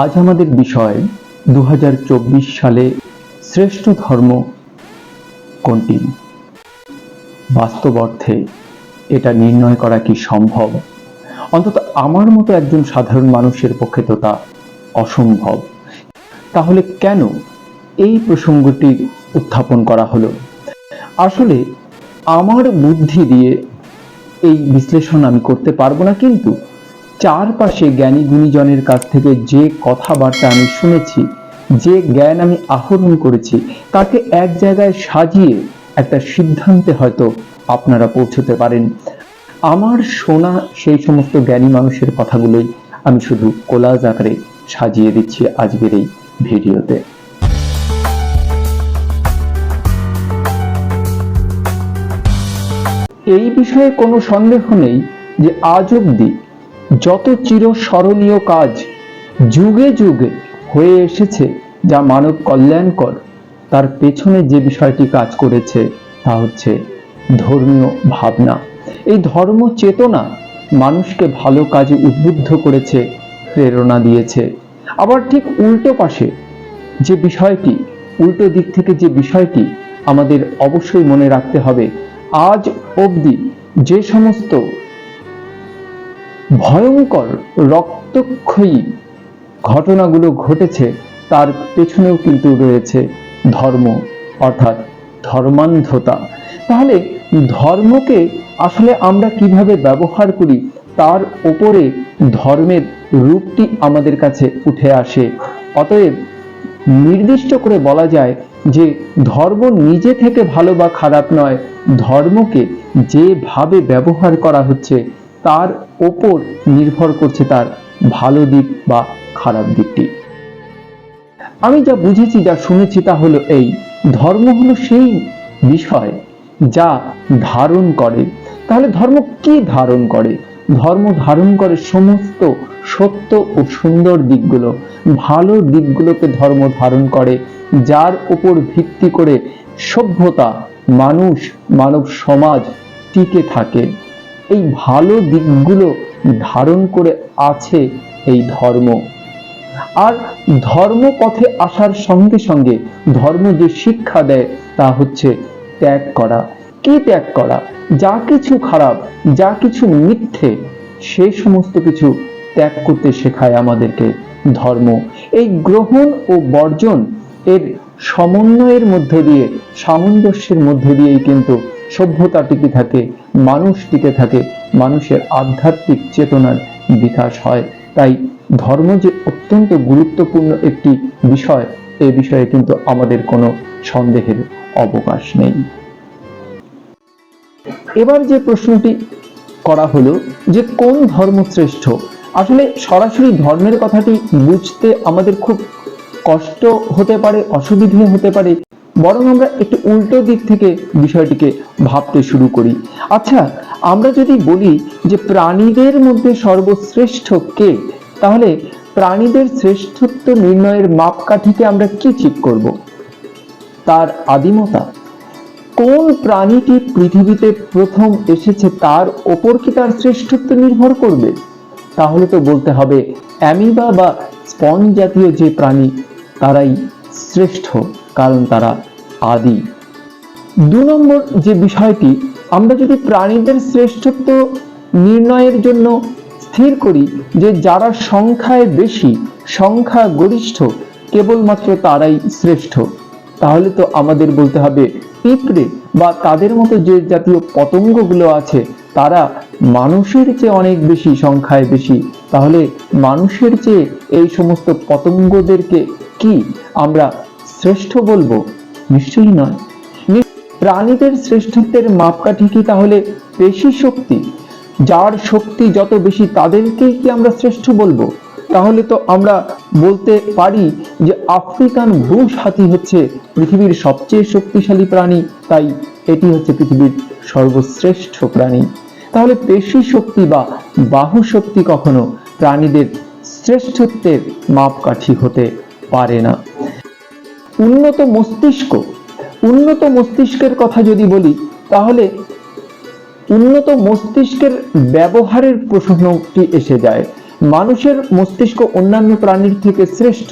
আজ আমাদের বিষয় 2024 সালে শ্রেষ্ঠ ধর্ম কোনটি। বাস্তব অর্থে এটা নির্ণয় করা কি সম্ভব? অন্তত আমার মতো একজন সাধারণ মানুষের পক্ষে তো তা অসম্ভব। তাহলে কেন এই প্রসঙ্গটি উত্থাপন করা হলো? আসলে আমার বুদ্ধি দিয়ে এই বিশ্লেষণ আমি করতে পারবো না, কিন্তু চারপাশে জ্ঞানী গুণীজনের কাছ থেকে যে কথাবার্তা আমি শুনেছি, যে জ্ঞান আমি আহরণ করেছি, তাকে এক জায়গায় সাজিয়ে একটা সিদ্ধান্তে হয়তো আপনারা পৌঁছতে পারেন। আমার শোনা সেই সমস্ত জ্ঞানী মানুষের কথাগুলোই আমি শুধু কোলাজ আকারে সাজিয়ে দিচ্ছি আজকের এই ভিডিওতে। এই বিষয়ে কোনো সন্দেহ নেই যে আজ অবধি যত চিরস্মরণীয় কাজ যুগে যুগে হয়ে এসেছে যা মানব কল্যাণকর, তার পেছনে যে বিষয়টি কাজ করেছে তা হচ্ছে ধর্মীয় ভাবনা। এই ধর্ম চেতনা মানুষকে ভালো কাজে উদ্বুদ্ধ করেছে, প্রেরণা দিয়েছে। আবার ঠিক উল্টো পাশে যে বিষয়টি, উল্টো দিক থেকে যে বিষয়টি আমাদের অবশ্যই মনে রাখতে হবে, আজ অবধি যে সমস্ত ভয়ঙ্কর রক্তক্ষয়ী ঘটনাগুলো ঘটেছে তার পেছনেও কিন্তু রয়েছে ধর্ম, অর্থাৎ ধর্মান্ধতা। তাহলে ধর্মকে আসলে আমরা কিভাবে ব্যবহার করি তার উপরে ধর্মের রূপটি আমাদের কাছে উঠে আসে। অতএব নির্দিষ্ট করে বলা যায় যে ধর্ম নিজে থেকে ভালো বা খারাপ নয়, ধর্মকে যেভাবে ব্যবহার করা হচ্ছে তার ওপর নির্ভর করছে তার ভালো দিক বা খারাপ দিকটি। আমি যা বুঝেছি, যা শুনেছি তা হলো এই: ধর্ম হলো সেই বিষয় যা ধারণ করে। তাহলে ধর্ম কি ধারণ করে? ধর্ম ধারণ করে সমস্ত সত্য ও সুন্দর দিকগুলো, ভালো দিকগুলোকে ধর্ম ধারণ করে, যার উপর ভিত্তি করে সভ্যতা, মানুষ, মানব সমাজ টিকে থাকে। এই ভালো দিকগুলো ধারণ করে আছে এই ধর্ম। আর ধর্ম পথে আসার সঙ্গে সঙ্গে ধর্ম যে শিক্ষা দেয় তা হচ্ছে ত্যাগ করা। কি ত্যাগ করা? যা কিছু খারাপ, যা কিছু মিথ্যে, সেই সমস্ত কিছু ত্যাগ করতে শেখায় আমাদেরকে ধর্ম। এই গ্রহণ ও বর্জন এর সমন্বয়ের মধ্য দিয়ে, সামঞ্জস্যের মধ্য দিয়েই কিন্তু সভ্যতা টিকে থাকে, মানুষ টিকে থাকে, মানুষের আধ্যাত্মিক চেতনার বিকাশ হয়। তাই ধর্ম যে অত্যন্ত গুরুত্বপূর্ণ একটি বিষয়, এ বিষয়ে কিন্তু আমাদের কোনো সন্দেহের অবকাশ নেই। এবার যে প্রশ্নটি করা হলো যে কোন ধর্ম শ্রেষ্ঠ, আসলে সরাসরি ধর্মের কথাটি বুঝতে আমাদের খুব কষ্ট হতে পারে, অসুবিধে হতে পারে, বরং আমরা একটু উল্টো দিক থেকে বিষয়টিকে ভাবতে শুরু করি। আচ্ছা, আমরা যদি বলি যে প্রাণীদের মধ্যে সর্বশ্রেষ্ঠ কে, তাহলে প্রাণীদের শ্রেষ্ঠত্ব নির্ণয়ের মাপকাঠিকে আমরা কি ঠিক করব? তার আদিমতা, কোন প্রাণীটি পৃথিবীতে প্রথম এসেছে তার ওপর কি তার শ্রেষ্ঠত্ব নির্ভর করবে? তাহলে তো বলতে হবে অ্যামিবা বা স্পঞ্জ জাতীয় যে প্রাণী তারাই শ্রেষ্ঠ, কারণ তারা আদি। 2 নম্বর যে বিষয়টি, আমরা যদি প্রাণীদের শ্রেষ্ঠত্ব নির্ণয়ের জন্য স্থির করি যে যারা সংখ্যায় বেশি, সংখ্যা গরিষ্ঠ, কেবলমাত্র তারাই শ্রেষ্ঠ, তাহলে তো আমাদের বলতে হবে পিঁপড়ে বা তাদের মতো যে জাতীয় পতঙ্গগুলো আছে তারা মানুষের চেয়ে অনেক বেশি সংখ্যায় বেশি। তাহলে মানুষের চেয়ে এই সমস্ত পতঙ্গদেরকে কি আমরা শ্রেষ্ঠ বলবো? নিশ্চয়ই নয়। প্রাণীদের শ্রেষ্ঠত্বের মাপকাঠি কি তাহলে পেশি শক্তি? যার শক্তি যত বেশি তাদেরকেই কি আমরা শ্রেষ্ঠ বলবো? তাহলে তো আমরা বলতে পারি যে আফ্রিকান বুশ হাতি হচ্ছে পৃথিবীর সবচেয়ে শক্তিশালী প্রাণী, তাই এটি হচ্ছে পৃথিবীর সর্বশ্রেষ্ঠ প্রাণী। তাহলে পেশি শক্তি বা বাহু শক্তি কখনো প্রাণীদের শ্রেষ্ঠত্বের মাপকাঠি হতে পারে না। উন্নত মস্তিষ্ক, উন্নত মস্তিষ্কের কথা যদি বলি, তাহলে উন্নত মস্তিষ্কের ব্যবহারের প্রশ্নটি এসে যায়। মানুষের মস্তিষ্ক অন্যান্য প্রাণীর থেকে শ্রেষ্ঠ,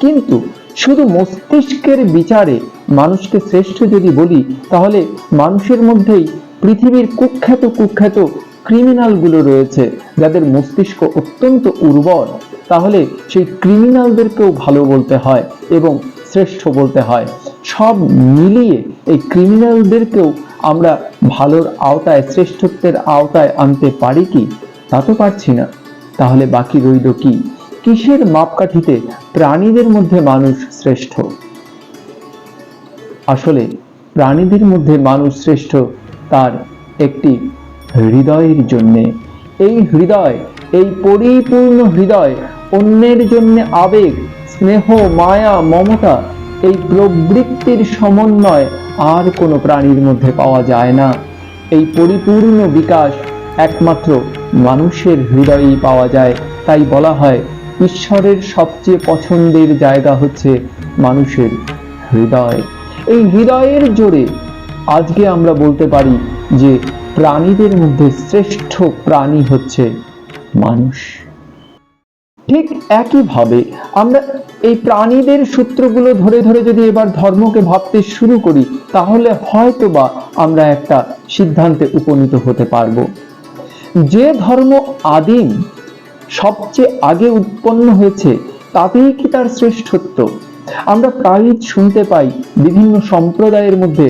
কিন্তু শুধু মস্তিষ্কের বিচারে মানুষকে শ্রেষ্ঠ যদি বলি, তাহলে মানুষের মধ্যেই পৃথিবীর কুখ্যাত কুখ্যাত ক্রিমিনালগুলো রয়েছে যাদের মস্তিষ্ক অত্যন্ত উর্বর। তাহলে সেই ক্রিমিনালদেরকেও ভালো বলতে হয় এবং শ্রেষ্ঠ বলতে হয়। সব মিলিয়ে এই ক্রিমিনালদেরকেও আমরা ভালোর আওতায়, শ্রেষ্ঠত্বের আওতায় আনতে পারি কি? তা তো পারছি না। তাহলে বাকি রইল কি? কিসের মাপকাঠিতে প্রাণীদের মধ্যে মানুষ শ্রেষ্ঠ? আসলে প্রাণীদের মধ্যে মানুষ শ্রেষ্ঠ তার একটি হৃদয়ের জন্যে। এই হৃদয়, এই পরিপূর্ণ হৃদয়, অন্যের জন্য আবেগ, স্নেহ, মায়া, মমতা, এই প্রবৃত্তির সমন্বয় আর কোনো প্রাণীর মধ্যে পাওয়া যায় না। এই পরিপূর্ণ বিকাশ একমাত্র মানুষের হৃদয়েই পাওয়া যায়। তাই বলা হয় ঈশ্বরের সবচেয়ে পছন্দের জায়গা হচ্ছে মানুষের হৃদয়। এই হৃদয়ের জোরে আজকে আমরা বলতে পারি যে প্রাণীদের মধ্যে শ্রেষ্ঠ প্রাণী হচ্ছে মানুষ। ঠিক একইভাবে আমরা এই প্রাণীদের সূত্রগুলো ধরে ধরে যদি এবার ধর্মকে ভাবতে শুরু করি, তাহলে হয়তোবা আমরা একটা সিদ্ধান্তে উপনীত হতে পারবো। যে ধর্ম আদিম, সবচেয়ে আগে উৎপন্ন হয়েছে, তাতেই কি তার শ্রেষ্ঠত্ব? আমরা প্রায়ই শুনতে পাই বিভিন্ন সম্প্রদায়ের মধ্যে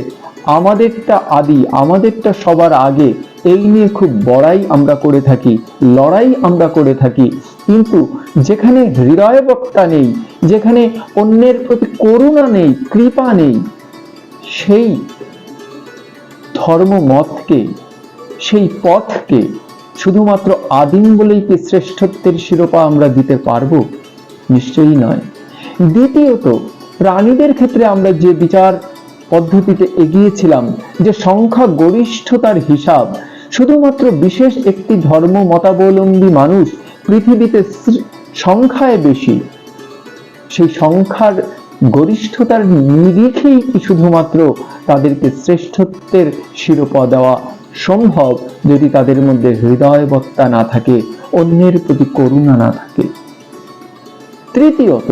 আমাদেরটা আদি, আমাদেরটা সবার আগে, এই নিয়ে খুব বড়াই আমরা করে থাকি, লড়াই আমরা করে থাকি। কিন্তু যেখানে হৃদয়বক্তা নেই, যেখানে অন্যের প্রতি করুণা নেই, কৃপা নেই, সেই ধর্মমতকে, সেই পথকে শুধুমাত্র আদিম বলেই কি শ্রেষ্ঠত্বের শিরোপা আমরা দিতে পারবো? নিশ্চয়ই নয়। দ্বিতীয়ত, প্রাণীদের ক্ষেত্রে আমরা যে বিচার পদ্ধতিতে এগিয়েছিলাম, যে সংখ্যা গরিষ্ঠতার হিসাব, শুধুমাত্র বিশেষ একটি ধর্ম মতাবলম্বী মানুষ পৃথিবীতে সংখ্যায় বেশি, সেই সংখ্যার গরিষ্ঠতার নিরিখেই কি শুধুমাত্র তাদেরকে শ্রেষ্ঠত্বের শিরোপা দেওয়া সম্ভব, যদি তাদের মধ্যে হৃদয়বত্তা না থাকে, অন্যের প্রতি করুণা না থাকে? তৃতীয়ত,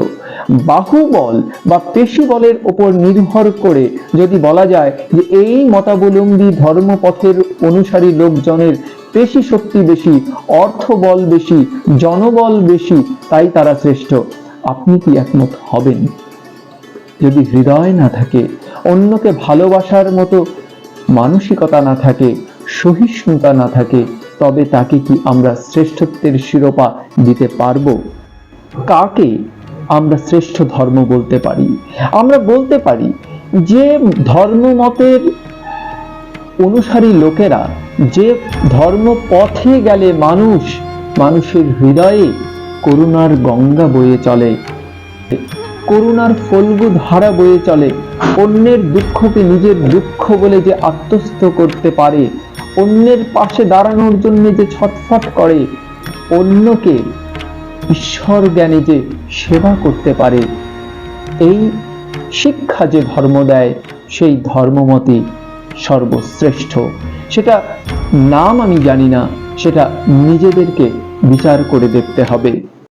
বাহুবল বা পেশিবলের উপর নির্ভর করে যদি বলা যায় যে এই মতাবলম্বী ধর্মপথের অনুসারী লোকজনের পেশি শক্তি বেশি, অর্থবল বেশি, জনবল বেশি, তাই তারা শ্রেষ্ঠ, আপনি কি একমত হবেন? যদি হৃদয় না থাকে, অন্যকে ভালোবাসার মতো মানসিকতা না থাকে, সহিষ্ণুতা না থাকে, তবে তাকে কি আমরা শ্রেষ্ঠত্বের শিরোপা দিতে পারবো? কাকে আমরা শ্রেষ্ঠ ধর্ম বলতে পারি? আমরা বলতে পারি যে ধর্মমতের অনুসারী লোকেরা, যে ধর্ম পথে গেলে মানুষের হৃদয়ে করুণার গঙ্গা বয়ে চলে, করুণার ফল্গু ধারা বয়ে চলে, অন্যের দুঃখকে নিজের দুঃখ বলে যে আত্মস্থ করতে পারে, অন্যের পাশে দাঁড়ানোর জন্য যে ছটফট করে, অন্যকে ঈশ্বর জ্ঞানে যে সেবা করতে পারে, এই শিক্ষা যে ধর্ম দেয়, সেই ধর্মমতই সর্বশ্রেষ্ঠ। সেটা নাম আমি জানি না, সেটা নিজেদেরকে বিচার করে দেখতে হবে।